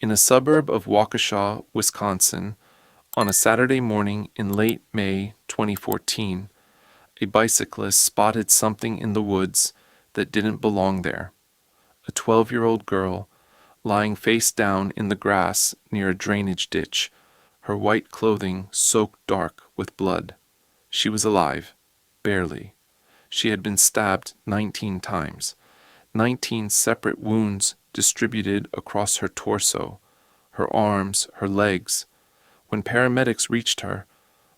In a suburb of Waukesha, Wisconsin, on a Saturday morning in late May 2014, a bicyclist spotted something in the woods that didn't belong there. A 12-year-old girl lying face down in the grass near a drainage ditch, her white clothing soaked dark with blood. She was alive, barely. She had been stabbed 19 times, 19 separate wounds distributed across her torso, her arms, her legs. When paramedics reached her,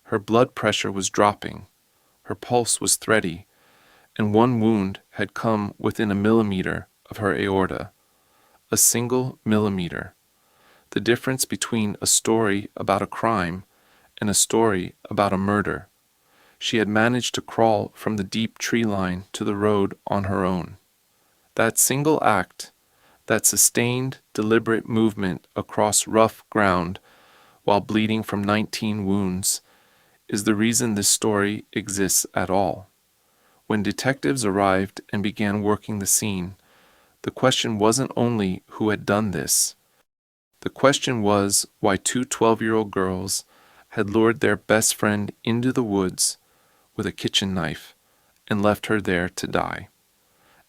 her blood pressure was dropping, her pulse was thready, and one wound had come within a millimeter of her aorta. A single millimeter. The difference between a story about a crime and a story about a murder. She had managed to crawl from the deep tree line to the road on her own. That single act, that sustained, deliberate movement across rough ground while bleeding from 19 wounds, is the reason this story exists at all. When detectives arrived and began working the scene, the question wasn't only who had done this. The question was why two 12-year-old girls had lured their best friend into the woods with a kitchen knife and left her there to die.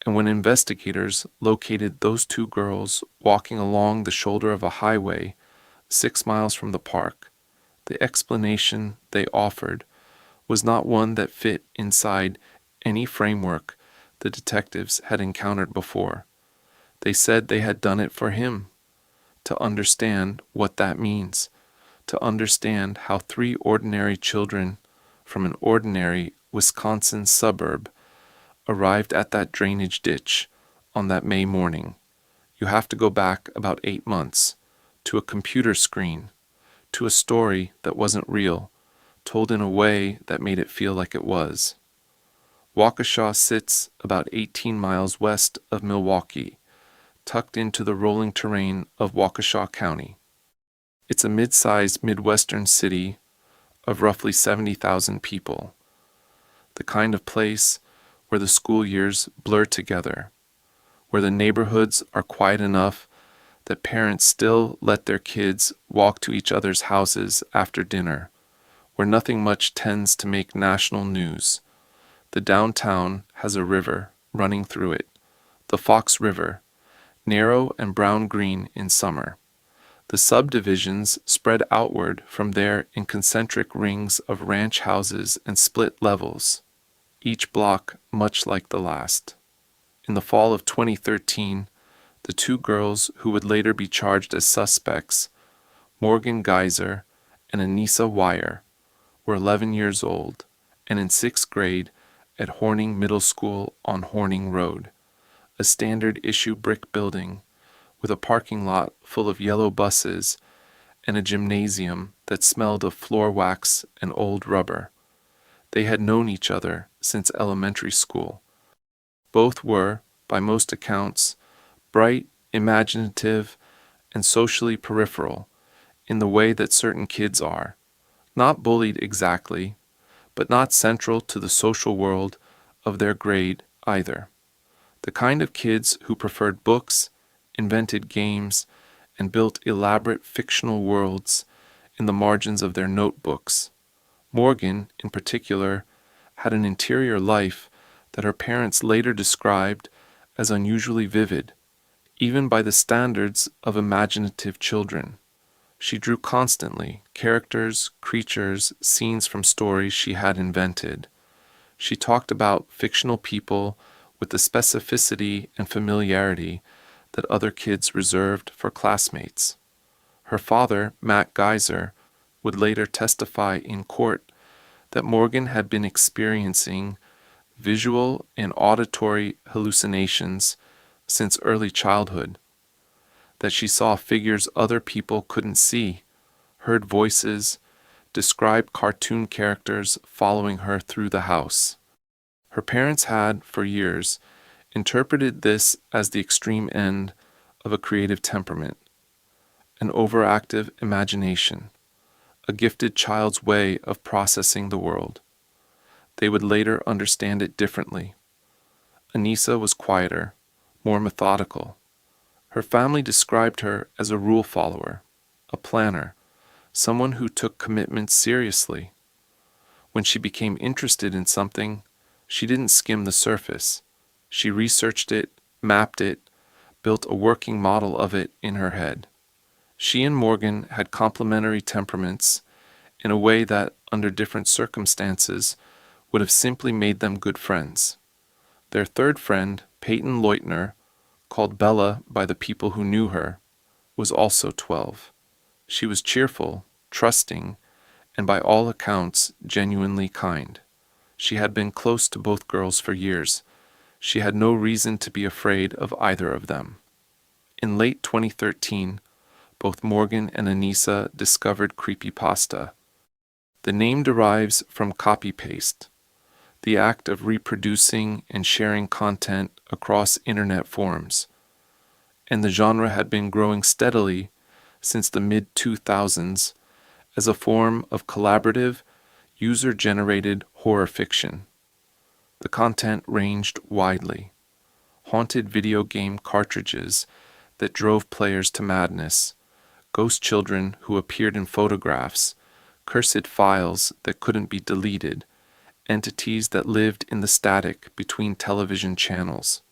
And when investigators located those two girls walking along the shoulder of a highway 6 miles from the park, the explanation they offered was not one that fit inside any framework the detectives had encountered before. They said they had done it for him, to understand what that means, to understand how three ordinary children from an ordinary Wisconsin suburb arrived at that drainage ditch on that May morning. You have to go back about 8 months, to a computer screen, to a story that wasn't real, told in a way that made it feel like it was. Waukesha sits about 18 miles west of Milwaukee, tucked into the rolling terrain of Waukesha County. It's a mid-sized Midwestern city of roughly 70,000 people, the kind of place where the school years blur together, where the neighborhoods are quiet enough that parents still let their kids walk to each other's houses after dinner, where nothing much tends to make national news. The downtown has a river running through it, the Fox River, narrow and brown-green in summer. The subdivisions spread outward from there in concentric rings of ranch houses and split levels, each block much like the last. In the fall of 2013, the two girls who would later be charged as suspects, Morgan Geyser and Anissa Weier, were 11 years old and in 6th grade at Horning Middle School on Horning Road, a standard-issue brick building with a parking lot full of yellow buses and a gymnasium that smelled of floor wax and old rubber. They had known each other since elementary school. Both were, by most accounts, bright, imaginative, and socially peripheral in the way that certain kids are, not bullied exactly, but not central to the social world of their grade either. The kind of kids who preferred books, invented games, and built elaborate fictional worlds in the margins of their notebooks. Morgan, in particular, had an interior life that her parents later described as unusually vivid, even by the standards of imaginative children. She drew constantly, characters, creatures, scenes from stories she had invented. She talked about fictional people with the specificity and familiarity that other kids reserved for classmates. Her father, Matt Geyser, would later testify in court that Morgan had been experiencing visual and auditory hallucinations since early childhood, that she saw figures other people couldn't see, heard voices, described cartoon characters following her through the house. Her parents had, for years, interpreted this as the extreme end of a creative temperament, an overactive imagination, a gifted child's way of processing the world. They would later understand it differently. Anissa was quieter, more methodical. Her family described her as a rule follower, a planner, someone who took commitments seriously. When she became interested in something, she didn't skim the surface. She researched it, mapped it, built a working model of it in her head. She and Morgan had complementary temperaments in a way that, under different circumstances, would have simply made them good friends. Their third friend, Peyton Leutner, called Bella by the people who knew her, was also 12. She was cheerful, trusting, and by all accounts, genuinely kind. She had been close to both girls for years. She had no reason to be afraid of either of them. In late 2013, both Morgan and Anissa discovered creepypasta. The name derives from copy-paste, the act of reproducing and sharing content across internet forums, and the genre had been growing steadily since the mid-2000s as a form of collaborative, user-generated horror fiction. The content ranged widely. Haunted video game cartridges that drove players to madness, ghost children who appeared in photographs, cursed files that couldn't be deleted, entities that lived in the static between television channels.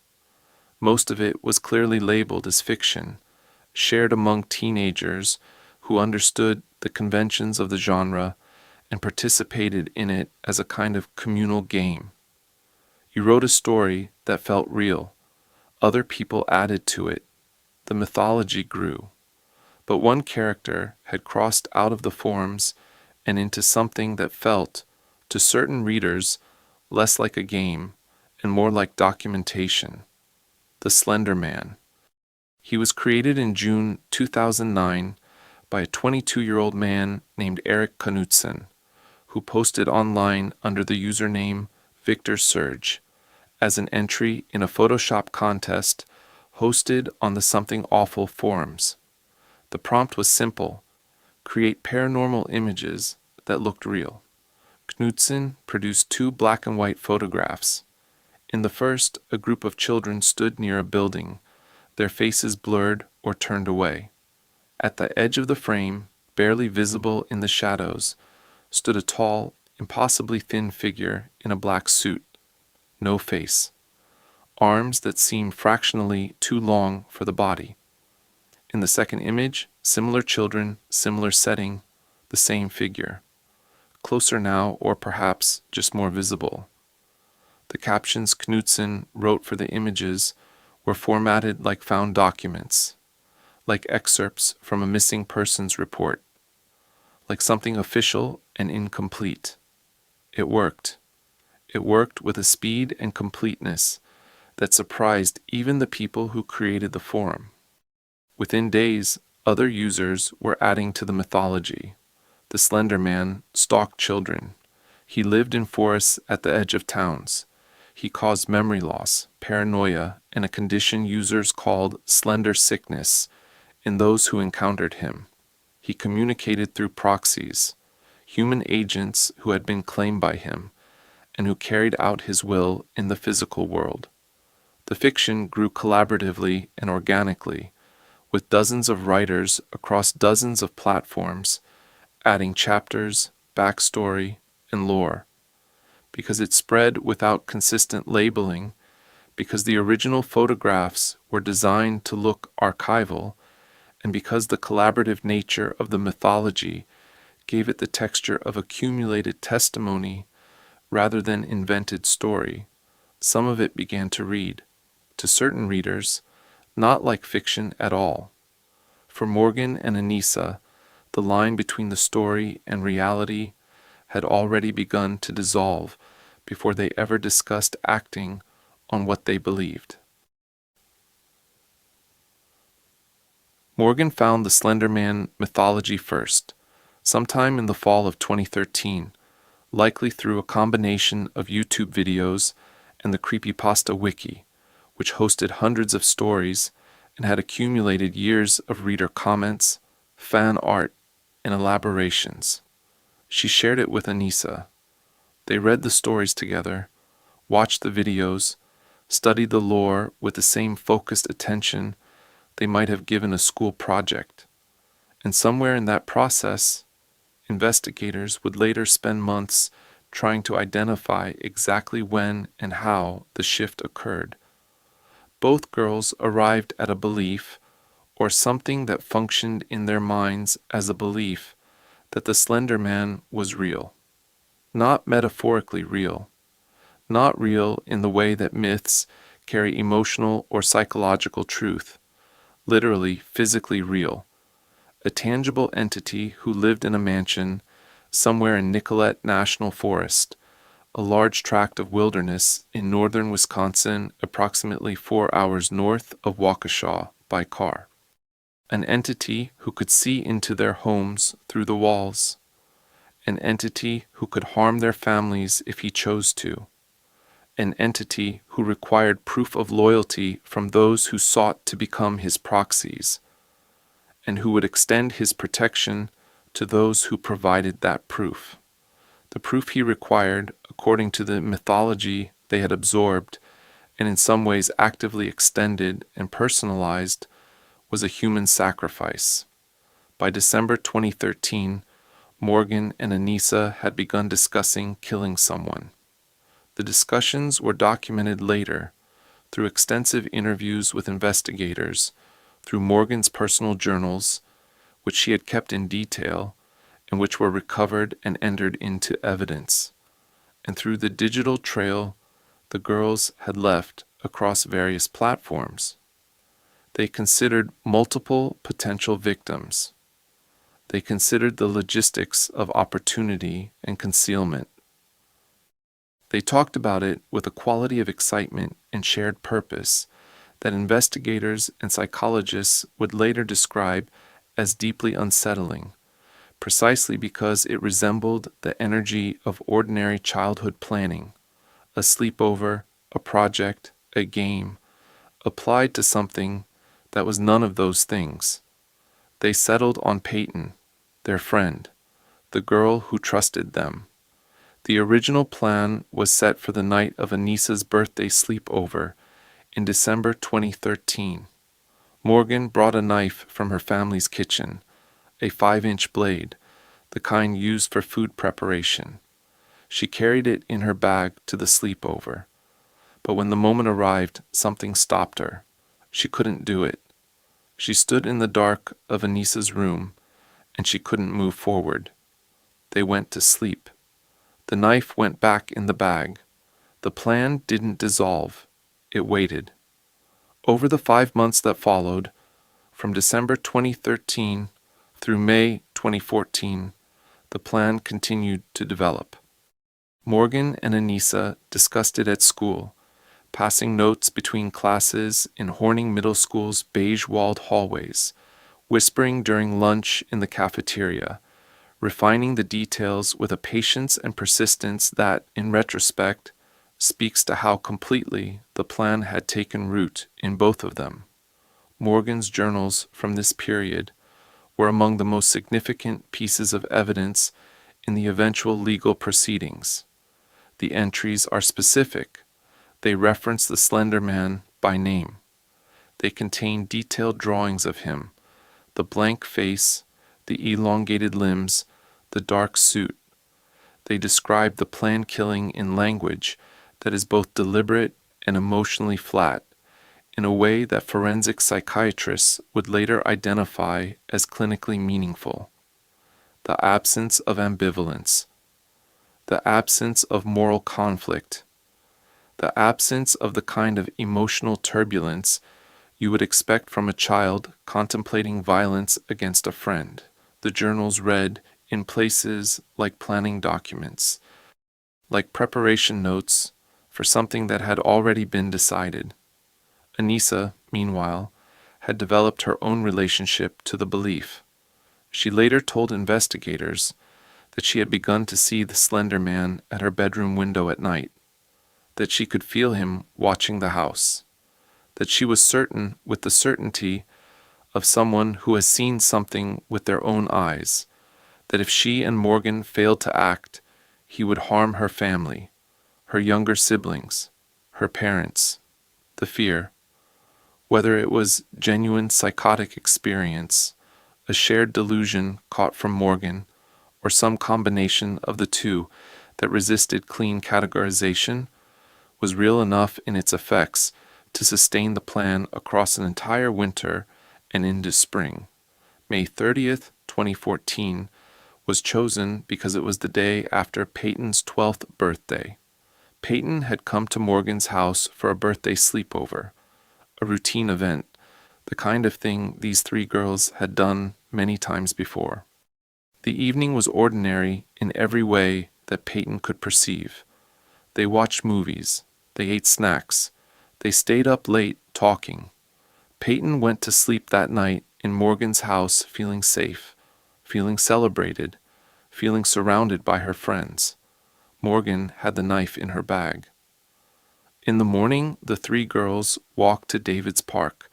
Most of it was clearly labeled as fiction, shared among teenagers who understood the conventions of the genre and participated in it as a kind of communal game. You wrote a story that felt real. Other people added to it. The mythology grew. But one character had crossed out of the forms and into something that felt, to certain readers, less like a game and more like documentation. The Slender Man. He was created in June 2009 by a 22-year-old man named Eric Knudsen, who posted online under the username Victor Surge as an entry in a Photoshop contest hosted on the Something Awful forums. The prompt was simple: create paranormal images that looked real. Knudsen produced 2 black and white photographs. In the first, a group of children stood near a building, their faces blurred or turned away. At the edge of the frame, barely visible in the shadows, stood a tall, impossibly thin figure in a black suit. No face. Arms that seemed fractionally too long for the body. In the second image, similar children, similar setting, the same figure. Closer now, or perhaps just more visible. The captions Knudsen wrote for the images were formatted like found documents, like excerpts from a missing persons report, like something official and incomplete. It worked. It worked with a speed and completeness that surprised even the people who created the forum. Within days, other users were adding to the mythology. The Slender Man stalked children. He lived in forests at the edge of towns. He caused memory loss, paranoia, and a condition users called slender sickness in those who encountered him. He communicated through proxies, human agents who had been claimed by him, and who carried out his will in the physical world. The fiction grew collaboratively and organically, with dozens of writers across dozens of platforms, adding chapters, backstory, and lore. Because it spread without consistent labeling, because the original photographs were designed to look archival, and because the collaborative nature of the mythology gave it the texture of accumulated testimony rather than invented story, some of it began to read, to certain readers, not like fiction at all. For Morgan and Anissa, the line between the story and reality had already begun to dissolve before they ever discussed acting on what they believed. Morgan found the Slender Man mythology first, sometime in the fall of 2013, likely through a combination of YouTube videos and the Creepypasta Wiki, which hosted hundreds of stories and had accumulated years of reader comments, fan art, and elaborations. She shared it with Anissa. They read the stories together, watched the videos, studied the lore with the same focused attention they might have given a school project. And somewhere in that process, investigators would later spend months trying to identify exactly when and how the shift occurred. Both girls arrived at a belief, or something that functioned in their minds as a belief, that the Slender Man was real. Not metaphorically real. Not real in the way that myths carry emotional or psychological truth. Literally, physically real. A tangible entity who lived in a mansion somewhere in Nicollet National Forest, a large tract of wilderness in northern Wisconsin, approximately 4 hours north of Waukesha by car. An entity who could see into their homes through the walls. An entity who could harm their families if he chose to. An entity who required proof of loyalty from those who sought to become his proxies, and who would extend his protection to those who provided that proof. The proof he required, according to the mythology they had absorbed, and in some ways actively extended and personalized, was a human sacrifice. By December 2013, Morgan and Anissa had begun discussing killing someone. The discussions were documented later through extensive interviews with investigators, through Morgan's personal journals, which she had kept in detail and which were recovered and entered into evidence, and through the digital trail the girls had left across various platforms. They considered multiple potential victims. They considered the logistics of opportunity and concealment. They talked about it with a quality of excitement and shared purpose that investigators and psychologists would later describe as deeply unsettling, precisely because it resembled the energy of ordinary childhood planning, a sleepover, a project, a game, applied to something that was none of those things. They settled on Peyton, their friend, the girl who trusted them. The original plan was set for the night of Anissa's birthday sleepover in December 2013. Morgan brought a knife from her family's kitchen, a 5-inch blade, the kind used for food preparation. She carried it in her bag to the sleepover. But when the moment arrived, something stopped her. She couldn't do it. She stood in the dark of Anissa's room, and she couldn't move forward. They went to sleep. The knife went back in the bag. The plan didn't dissolve. It waited. Over the 5 months that followed, from December 2013 through May 2014, the plan continued to develop. Morgan and Anissa discussed it at school, passing notes between classes in Horning Middle School's beige-walled hallways, whispering during lunch in the cafeteria, refining the details with a patience and persistence that, in retrospect, speaks to how completely the plan had taken root in both of them. Morgan's journals from this period were among the most significant pieces of evidence in the eventual legal proceedings. The entries are specific. They reference the Slender Man by name. They contain detailed drawings of him, the blank face, the elongated limbs, the dark suit. They describe the planned killing in language that is both deliberate and emotionally flat, in a way that forensic psychiatrists would later identify as clinically meaningful. The absence of ambivalence, the absence of moral conflict, the absence of the kind of emotional turbulence you would expect from a child contemplating violence against a friend. The journals read in places like planning documents, like preparation notes for something that had already been decided. Anissa, meanwhile, had developed her own relationship to the belief. She later told investigators that she had begun to see the Slender Man at her bedroom window at night, that she could feel him watching the house, that she was certain with the certainty of someone who has seen something with their own eyes, that if she and Morgan failed to act, he would harm her family, her younger siblings, her parents. The fear. Whether it was genuine psychotic experience, a shared delusion caught from Morgan, or some combination of the two that resisted clean categorization, was real enough in its effects to sustain the plan across an entire winter and into spring. May 30th, 2014, was chosen because it was the day after Peyton's 12th birthday. Peyton had come to Morgan's house for a birthday sleepover, a routine event, the kind of thing these three girls had done many times before. The evening was ordinary in every way that Peyton could perceive. They watched movies, they ate snacks, they stayed up late talking. Peyton went to sleep that night in Morgan's house feeling safe, feeling celebrated, feeling surrounded by her friends. Morgan had the knife in her bag. In the morning, the three girls walked to David's Park,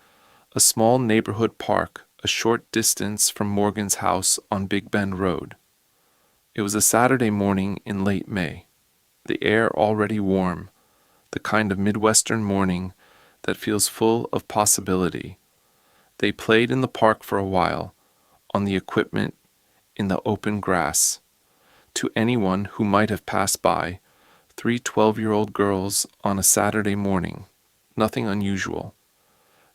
a small neighborhood park a short distance from Morgan's house on Big Bend Road. It was a Saturday morning in late May, the air already warm, the kind of Midwestern morning that feels full of possibility. They played in the park for a while, on the equipment, in the open grass. To anyone who might have passed by, three 12-year-old girls on a Saturday morning, nothing unusual.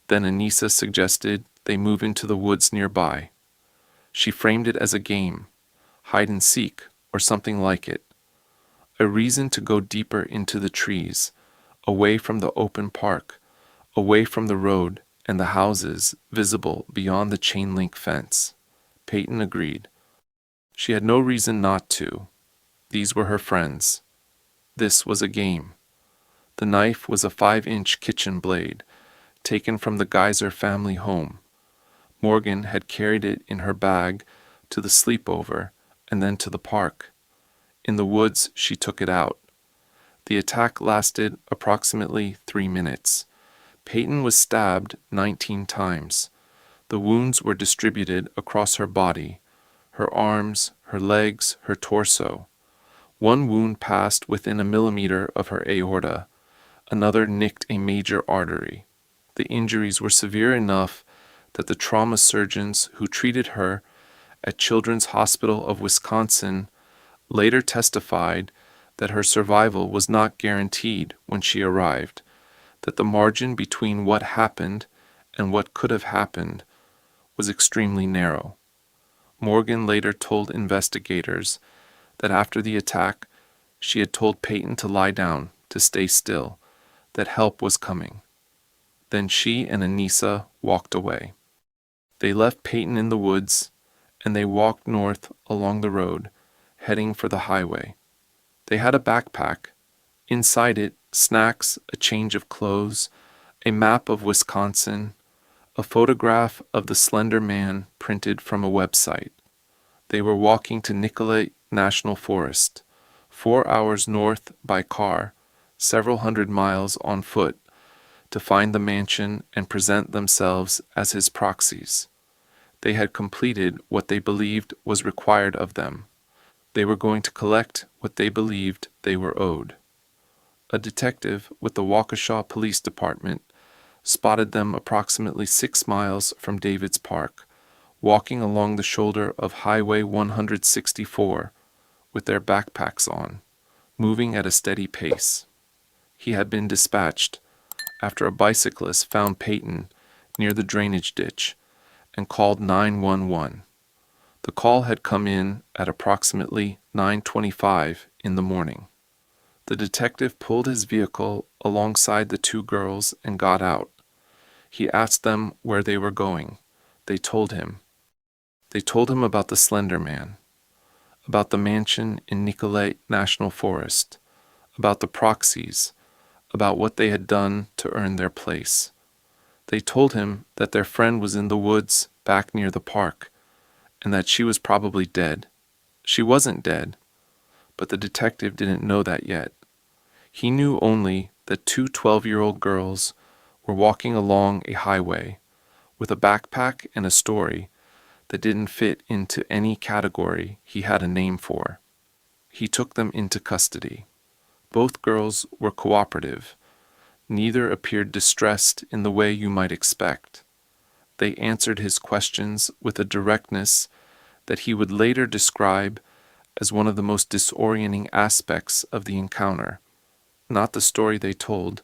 Then Anissa suggested they move into the woods nearby. She framed it as a game, hide and seek, or something like it. A reason to go deeper into the trees, away from the open park, away from the road and the houses visible beyond the chain-link fence. Peyton agreed. She had no reason not to. These were her friends. This was a game. The knife was a 5-inch kitchen blade, taken from the Geyser family home. Morgan had carried it in her bag to the sleepover and then to the park. In the woods, she took it out. The attack lasted approximately 3 minutes. Peyton was stabbed 19 times. The wounds were distributed across her body, her arms, her legs, her torso. One wound passed within a millimeter of her aorta. Another nicked a major artery. The injuries were severe enough that the trauma surgeons who treated her at Children's Hospital of Wisconsin later testified that her survival was not guaranteed when she arrived, that the margin between what happened and what could have happened was extremely narrow. Morgan later told investigators that after the attack, she had told Peyton to lie down, to stay still, that help was coming. Then she and Anissa walked away. They left Peyton in the woods, and they walked north along the road, heading for the highway. They had a backpack. Inside it, snacks, a change of clothes, a map of Wisconsin, a photograph of the Slender Man printed from a website. They were walking to Nicollet National Forest, 4 hours north by car, several hundred miles on foot, to find the mansion and present themselves as his proxies. They had completed what they believed was required of them. They were going to collect what they believed they were owed. A detective with the Waukesha Police Department spotted them approximately 6 miles from David's Park, walking along the shoulder of Highway 164 with their backpacks on, moving at a steady pace. He had been dispatched after a bicyclist found Peyton near the drainage ditch and called 911. The call had come in at approximately 9:25 in the morning. The detective pulled his vehicle alongside the two girls and got out. He asked them where they were going. They told him. They told him about the Slender Man, about the mansion in Nicollet National Forest, about the proxies, about what they had done to earn their place. They told him that their friend was in the woods back near the park, and that she was probably dead. She wasn't dead, but the detective didn't know that yet. He knew only that two 12-year-old girls were walking along a highway with a backpack and a story that didn't fit into any category he had a name for. He took them into custody. Both girls were cooperative. Neither appeared distressed in the way you might expect. They answered his questions with a directness that he would later describe as one of the most disorienting aspects of the encounter. Not the story they told,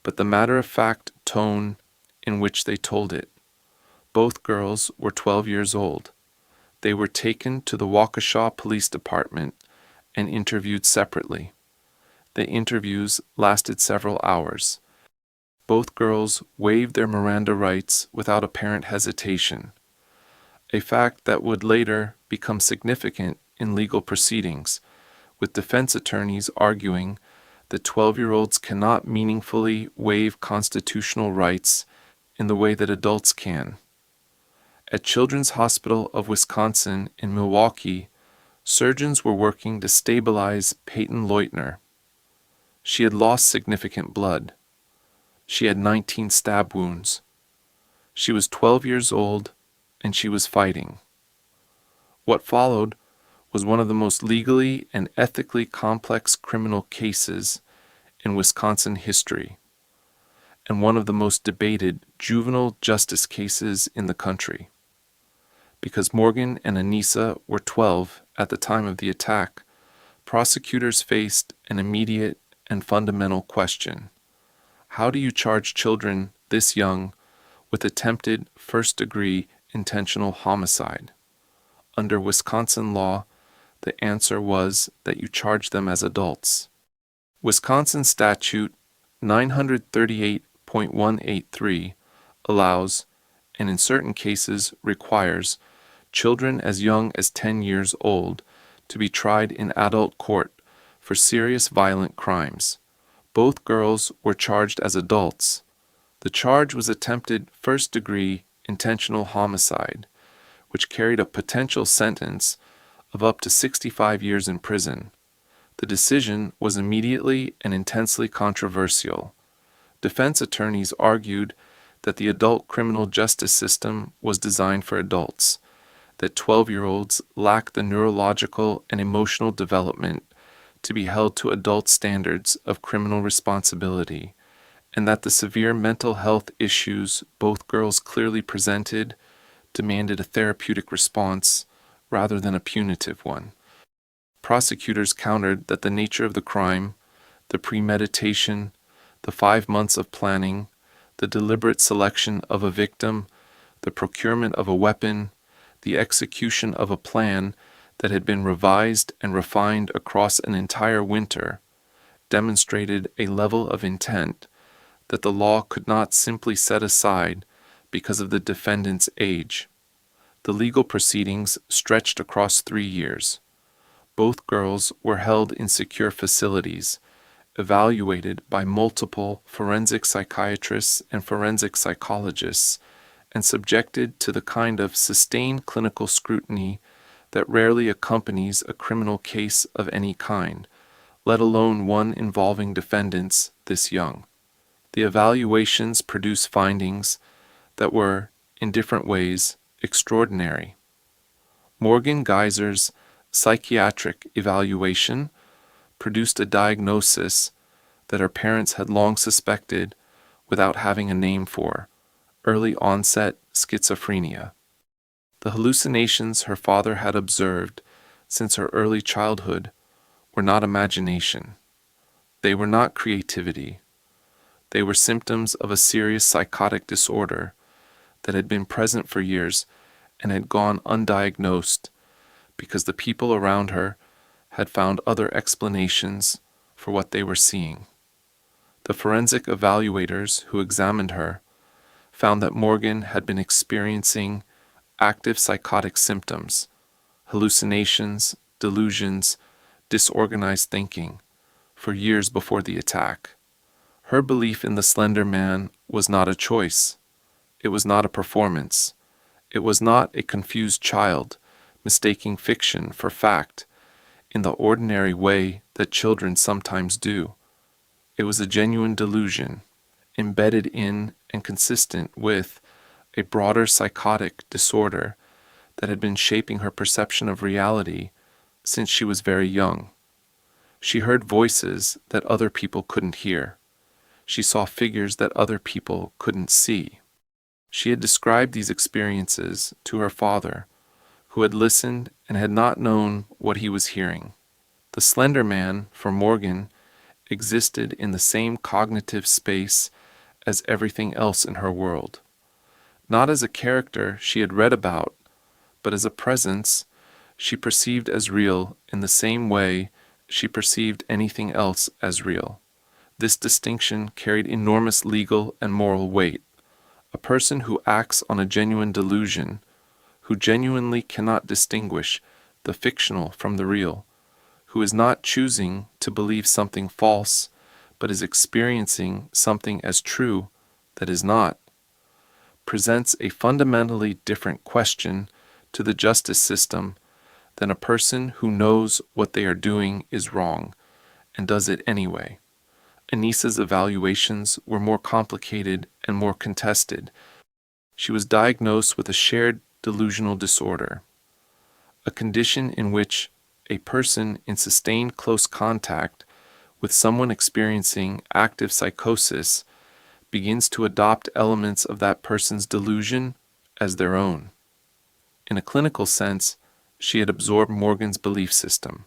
but the matter-of-fact tone in which they told it. Both girls were 12 years old. They were taken to the Waukesha Police Department and interviewed separately. The interviews lasted several hours. Both girls waived their Miranda rights without apparent hesitation, a fact that would later become significant in legal proceedings, with defense attorneys arguing that 12-year-olds cannot meaningfully waive constitutional rights in the way that adults can. At Children's Hospital of Wisconsin in Milwaukee, surgeons were working to stabilize Peyton Leutner. She had lost significant blood. She had 19 stab wounds. She was 12 years old, and she was fighting. What followed was one of the most legally and ethically complex criminal cases in Wisconsin history, and one of the most debated juvenile justice cases in the country. Because Morgan and Anissa were 12 at the time of the attack, prosecutors faced an immediate and fundamental question. How do you charge children this young with attempted first-degree intentional homicide? Under Wisconsin law, the answer was that you charge them as adults. Wisconsin Statute 938.183 allows, and in certain cases requires, children as young as 10 years old to be tried in adult court for serious violent crimes. Both girls were charged as adults. The charge was attempted first-degree intentional homicide, which carried a potential sentence of up to 65 years in prison. The decision was immediately and intensely controversial. Defense attorneys argued that the adult criminal justice system was designed for adults, that 12-year-olds lack the neurological and emotional development to be held to adult standards of criminal responsibility, and that the severe mental health issues both girls clearly presented demanded a therapeutic response rather than a punitive one. Prosecutors countered that the nature of the crime, the premeditation, the 5 months of planning, the deliberate selection of a victim, the procurement of a weapon, the execution of a plan that had been revised and refined across an entire winter, demonstrated a level of intent that the law could not simply set aside because of the defendant's age. The legal proceedings stretched across 3 years. Both girls were held in secure facilities, evaluated by multiple forensic psychiatrists and forensic psychologists, and subjected to the kind of sustained clinical scrutiny that rarely accompanies a criminal case of any kind, let alone one involving defendants this young. The evaluations produced findings that were, in different ways, extraordinary. Morgan Geyser's psychiatric evaluation produced a diagnosis that her parents had long suspected without having a name for: early onset schizophrenia. The hallucinations her father had observed since her early childhood were not imagination. They were not creativity. They were symptoms of a serious psychotic disorder that had been present for years and had gone undiagnosed because the people around her had found other explanations for what they were seeing. The forensic evaluators who examined her found that Morgan had been experiencing active psychotic symptoms, hallucinations, delusions, disorganized thinking, for years before the attack. Her belief in the Slender Man was not a choice. It was not a performance. It was not a confused child mistaking fiction for fact in the ordinary way that children sometimes do. It was a genuine delusion, embedded in and consistent with a broader psychotic disorder that had been shaping her perception of reality since she was very young. She heard voices that other people couldn't hear. She saw figures that other people couldn't see. She had described these experiences to her father, who had listened and had not known what he was hearing. The Slender Man, for Morgan, existed in the same cognitive space as everything else in her world. Not as a character she had read about, but as a presence she perceived as real in the same way she perceived anything else as real. This distinction carried enormous legal and moral weight. A person who acts on a genuine delusion, who genuinely cannot distinguish the fictional from the real, who is not choosing to believe something false, but is experiencing something as true that is not, presents a fundamentally different question to the justice system than a person who knows what they are doing is wrong and does it anyway. Anissa's evaluations were more complicated and more contested. She was diagnosed with a shared delusional disorder, a condition in which a person in sustained close contact with someone experiencing active psychosis begins to adopt elements of that person's delusion as their own. In a clinical sense, she had absorbed Morgan's belief system,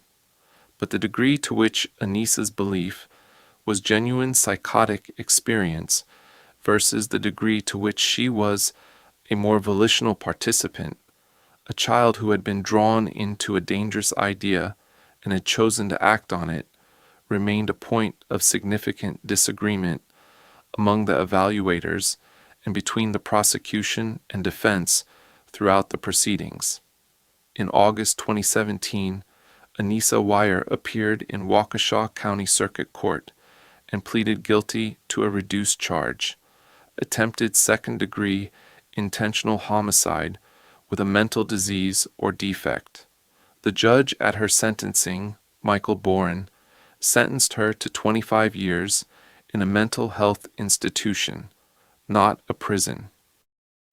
but the degree to which Anissa's belief was genuine psychotic experience versus the degree to which she was a more volitional participant, a child who had been drawn into a dangerous idea and had chosen to act on it, remained a point of significant disagreement among the evaluators and between the prosecution and defense throughout the proceedings. In August 2017, Anissa Weier appeared in Waukesha County Circuit Court and pleaded guilty to a reduced charge, attempted second-degree intentional homicide with a mental disease or defect. The judge at her sentencing, Michael Boren, sentenced her to 25 years in a mental health institution, not a prison.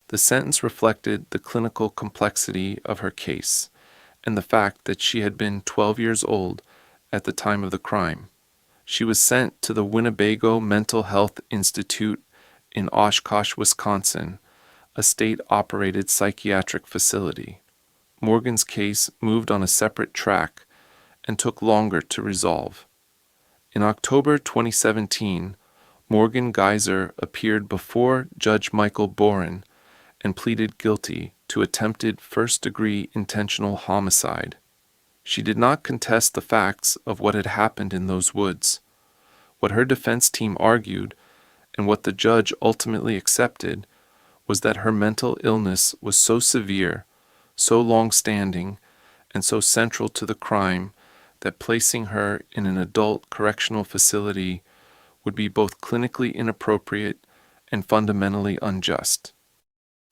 The sentence reflected the clinical complexity of her case and the fact that she had been 12 years old at the time of the crime. She was sent to the Winnebago Mental Health Institute in Oshkosh, Wisconsin, a state-operated psychiatric facility. Morgan's case moved on a separate track and took longer to resolve. In October 2017, Morgan Geyser appeared before Judge Michael Boren and pleaded guilty to attempted first-degree intentional homicide. She did not contest the facts of what had happened in those woods. What her defense team argued, and what the judge ultimately accepted, was that her mental illness was so severe, so long-standing, and so central to the crime that placing her in an adult correctional facility would be both clinically inappropriate and fundamentally unjust.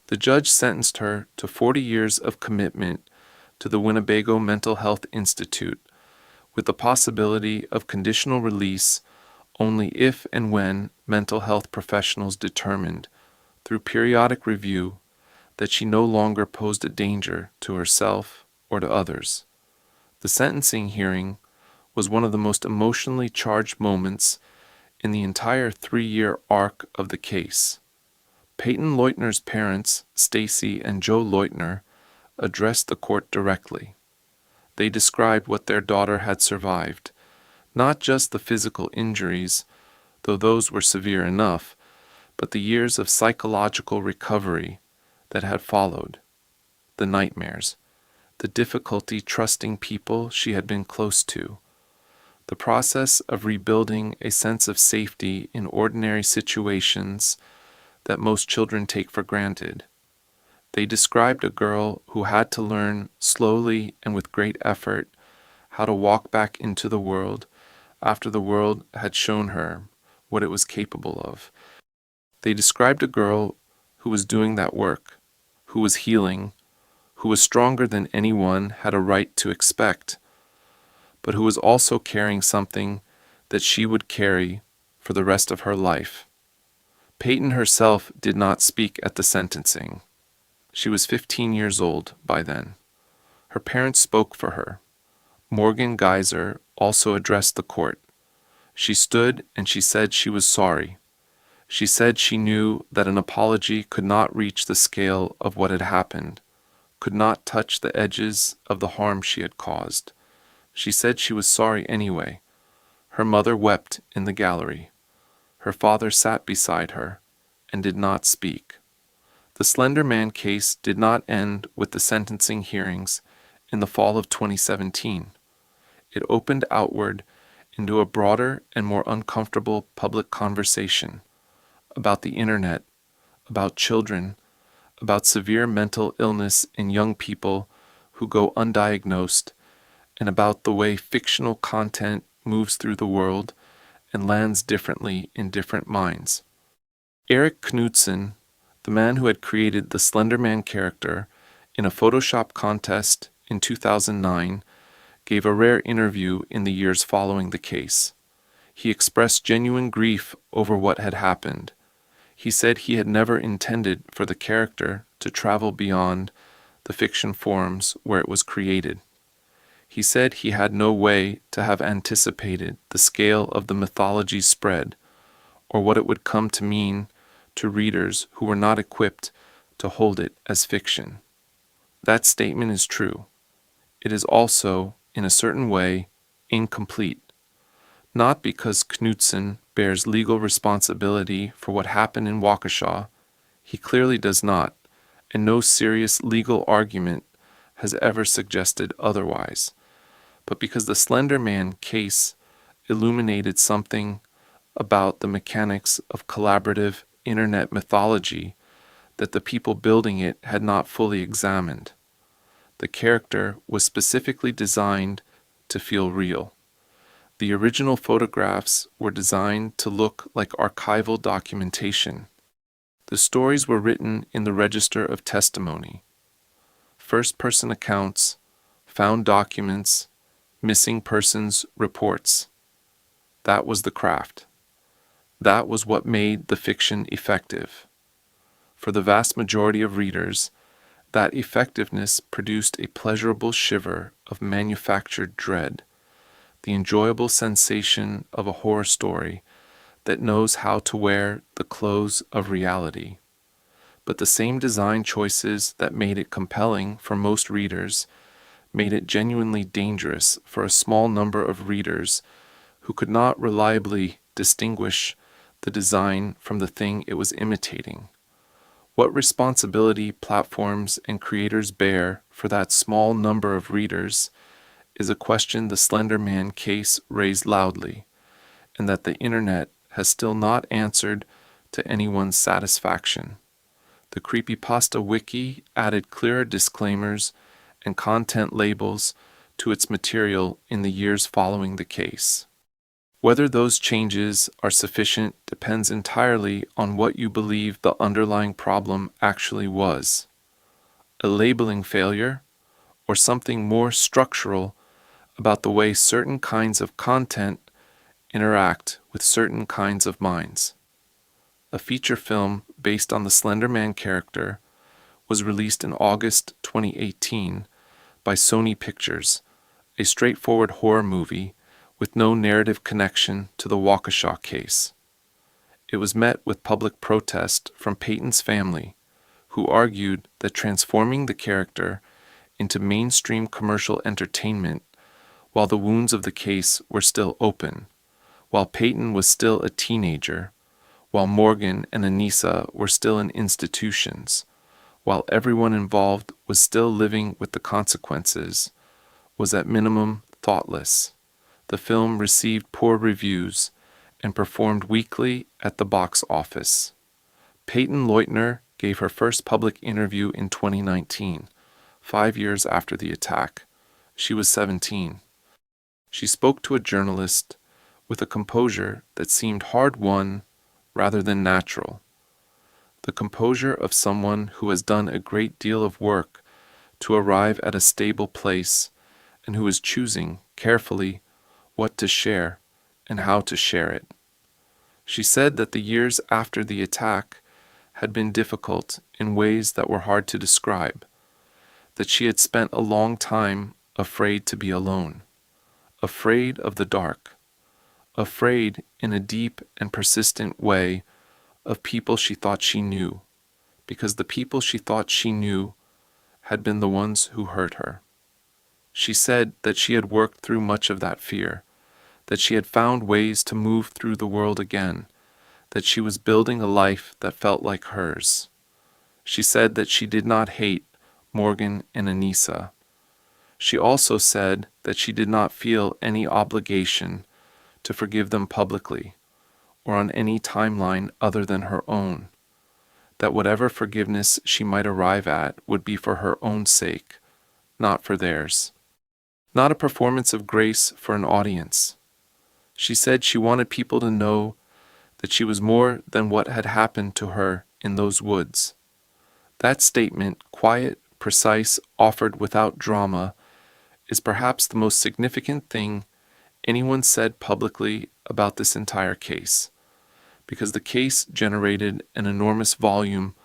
The judge sentenced her to 40 years of commitment to the Winnebago Mental Health Institute, with the possibility of conditional release only if and when mental health professionals determined, through periodic review, that she no longer posed a danger to herself or to others. The sentencing hearing was one of the most emotionally charged moments in the entire 3-year arc of the case. Peyton Leutner's parents, Stacy and Joe Leutner, addressed the court directly. They described what their daughter had survived, not just the physical injuries, though those were severe enough, but the years of psychological recovery that had followed, the nightmares, the difficulty trusting people she had been close to, the process of rebuilding a sense of safety in ordinary situations that most children take for granted. They described a girl who had to learn slowly and with great effort how to walk back into the world after the world had shown her what it was capable of. They described a girl who was doing that work, who was healing, who was stronger than anyone had a right to expect, but who was also carrying something that she would carry for the rest of her life. Peyton herself did not speak at the sentencing. She was 15 years old by then. Her parents spoke for her. Morgan Geyser also addressed the court. She stood and she said she was sorry. She said she knew that an apology could not reach the scale of what had happened, could not touch the edges of the harm she had caused. She said she was sorry anyway. Her mother wept in the gallery. Her father sat beside her and did not speak. The Slender Man case did not end with the sentencing hearings in the fall of 2017. It opened outward into a broader and more uncomfortable public conversation about the internet, about children, about severe mental illness in young people who go undiagnosed, and about the way fictional content moves through the world and lands differently in different minds. Erik Knudsen, the man who had created the Slender Man character in a Photoshop contest in 2009, gave a rare interview in the years following the case. He expressed genuine grief over what had happened. He said he had never intended for the character to travel beyond the fiction forums where it was created. He said he had no way to have anticipated the scale of the mythology's spread, or what it would come to mean to readers who were not equipped to hold it as fiction. That statement is true. It is also, in a certain way, incomplete. Not because Knudsen bears legal responsibility for what happened in Waukesha. He clearly does not, and no serious legal argument has ever suggested otherwise, but because the Slender Man case illuminated something about the mechanics of collaborative internet mythology that the people building it had not fully examined. The character was specifically designed to feel real. The original photographs were designed to look like archival documentation. The stories were written in the Register of Testimony. First-person accounts, found documents, missing persons reports. That was the craft. That was what made the fiction effective. For the vast majority of readers, that effectiveness produced a pleasurable shiver of manufactured dread, the enjoyable sensation of a horror story that knows how to wear the clothes of reality. But the same design choices that made it compelling for most readers made it genuinely dangerous for a small number of readers who could not reliably distinguish the design from the thing it was imitating. What responsibility platforms and creators bear for that small number of readers is a question the Slender Man case raised loudly, and that the internet has still not answered to anyone's satisfaction. The Creepypasta Wiki added clearer disclaimers and content labels to its material in the years following the case. Whether those changes are sufficient depends entirely on what you believe the underlying problem actually was: a labeling failure, or something more structural about the way certain kinds of content interact with certain kinds of minds. A feature film based on the Slender Man character was released in August 2018 by Sony Pictures, a straightforward horror movie with no narrative connection to the Waukesha case. It was met with public protest from Peyton's family, who argued that transforming the character into mainstream commercial entertainment while the wounds of the case were still open, while Peyton was still a teenager, while Morgan and Anissa were still in institutions, while everyone involved was still living with the consequences, was at minimum thoughtless. The film received poor reviews and performed weakly at the box office. Peyton Leutner gave her first public interview in 2019, 5 years after the attack. She was 17. She spoke to a journalist with a composure that seemed hard-won rather than natural. The composure of someone who has done a great deal of work to arrive at a stable place and who is choosing carefully what to share and how to share it. She said that the years after the attack had been difficult in ways that were hard to describe, that she had spent a long time afraid to be alone, afraid of the dark, afraid in a deep and persistent way of people she thought she knew, because the people she thought she knew had been the ones who hurt her. She said that she had worked through much of that fear, that she had found ways to move through the world again, that she was building a life that felt like hers. She said that she did not hate Morgan and Anissa. She also said that she did not feel any obligation to forgive them publicly or on any timeline other than her own, that whatever forgiveness she might arrive at would be for her own sake, not for theirs. Not a performance of grace for an audience. She said she wanted people to know that she was more than what had happened to her in those woods. That statement, quiet, precise, offered without drama, is perhaps the most significant thing anyone said publicly about this entire case, because the case generated an enormous volume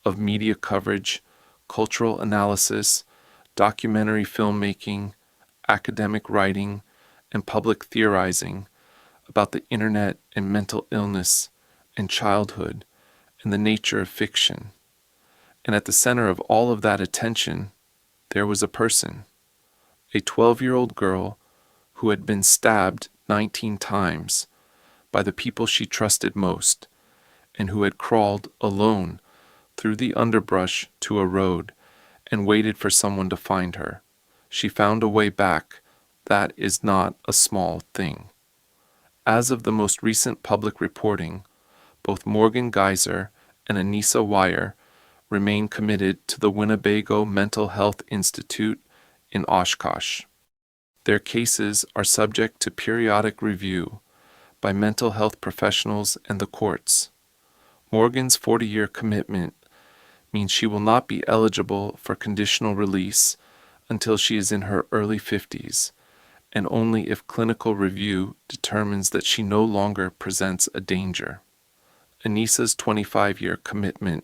of media coverage, cultural analysis, documentary filmmaking, academic writing, and public theorizing about the internet and mental illness and childhood and the nature of fiction. And at the center of all of that attention, there was a person, a 12-year-old girl who had been stabbed 19 times by the people she trusted most, and who had crawled alone through the underbrush to a road and waited for someone to find her. She found a way back. That is not a small thing. As of the most recent public reporting, both Morgan Geyser and Anissa Weier remain committed to the Winnebago Mental Health Institute in Oshkosh. Their cases are subject to periodic review by mental health professionals and the courts. Morgan's 40-year commitment means she will not be eligible for conditional release until she is in her early 50s, and only if clinical review determines that she no longer presents a danger. Anissa's 25-year commitment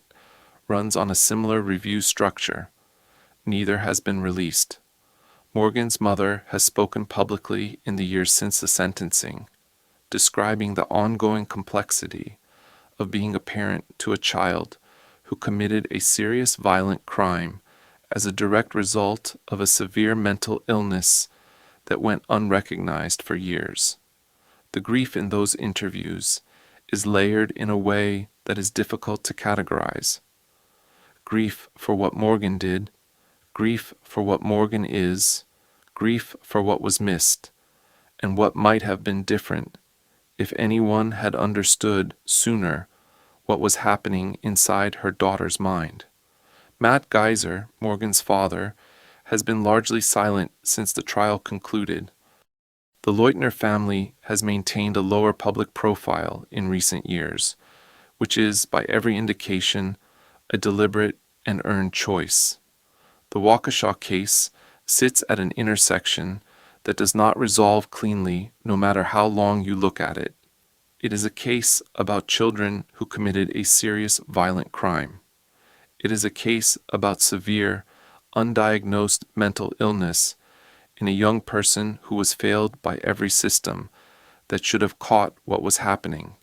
runs on a similar review structure. Neither has been released. Morgan's mother has spoken publicly in the years since the sentencing, describing the ongoing complexity of being a parent to a child who committed a serious violent crime as a direct result of a severe mental illness that went unrecognized for years. The grief in those interviews is layered in a way that is difficult to categorize. Grief for what Morgan did, grief for what Morgan is, grief for what was missed, and what might have been different if anyone had understood sooner what was happening inside her daughter's mind. Matt Geyser, Morgan's father, has been largely silent since the trial concluded. The Leutner family has maintained a lower public profile in recent years, which is, by every indication, a deliberate and earned choice. The Waukesha case sits at an intersection that does not resolve cleanly no matter how long you look at it. It is a case about children who committed a serious violent crime. It is a case about severe, undiagnosed mental illness in a young person who was failed by every system that should have caught what was happening.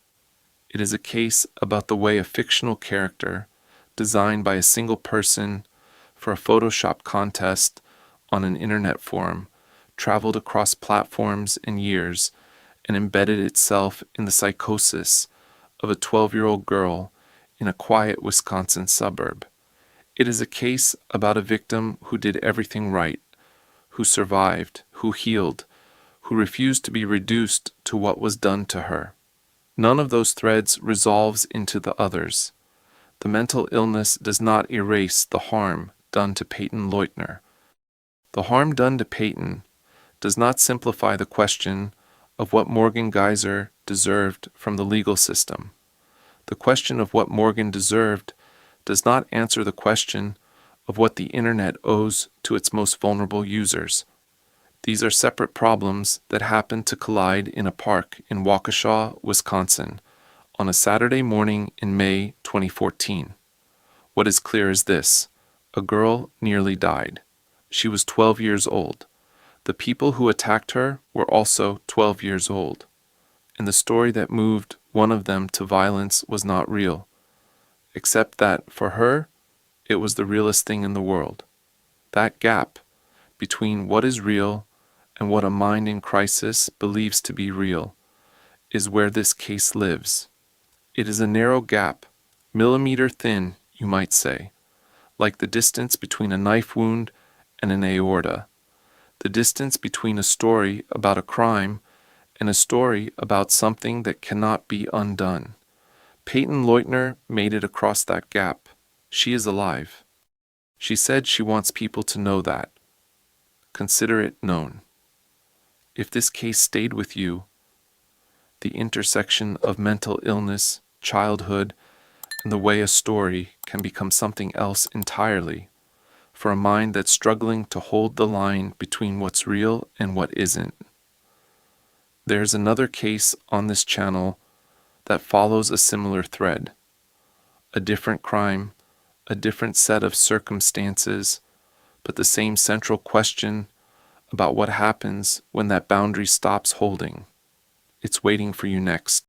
It is a case about the way a fictional character, designed by a single person for a Photoshop contest on an internet forum, traveled across platforms and years and embedded itself in the psychosis of a 12-year-old girl in a quiet Wisconsin suburb. It is a case about a victim who did everything right, who survived, who healed, who refused to be reduced to what was done to her. None of those threads resolves into the others. The mental illness does not erase the harm done to Peyton Leutner. The harm done to Peyton does not simplify the question of what Morgan Geyser deserved from the legal system. The question of what Morgan deserved does not answer the question of what the internet owes to its most vulnerable users. These are separate problems that happen to collide in a park in Waukesha, Wisconsin, on a Saturday morning in May 2014. What is clear is this: a girl nearly died. She was 12 years old. The people who attacked her were also 12 years old. and the story that moved one of them to violence was not real, except that, for her, it was the realest thing in the world. That gap between what is real and what a mind in crisis believes to be real is where this case lives. It is a narrow gap, millimeter thin, you might say, like the distance between a knife wound and an aorta, the distance between a story about a crime and a story about something that cannot be undone. Peyton Leutner made it across that gap. She is alive. She said she wants people to know that. Consider it known. If this case stayed with you, the intersection of mental illness, childhood, and the way a story can become something else entirely, for a mind that's struggling to hold the line between what's real and what isn't. There's another case on this channel that follows a similar thread. A different crime, a different set of circumstances, but the same central question about what happens when that boundary stops holding. It's waiting for you next.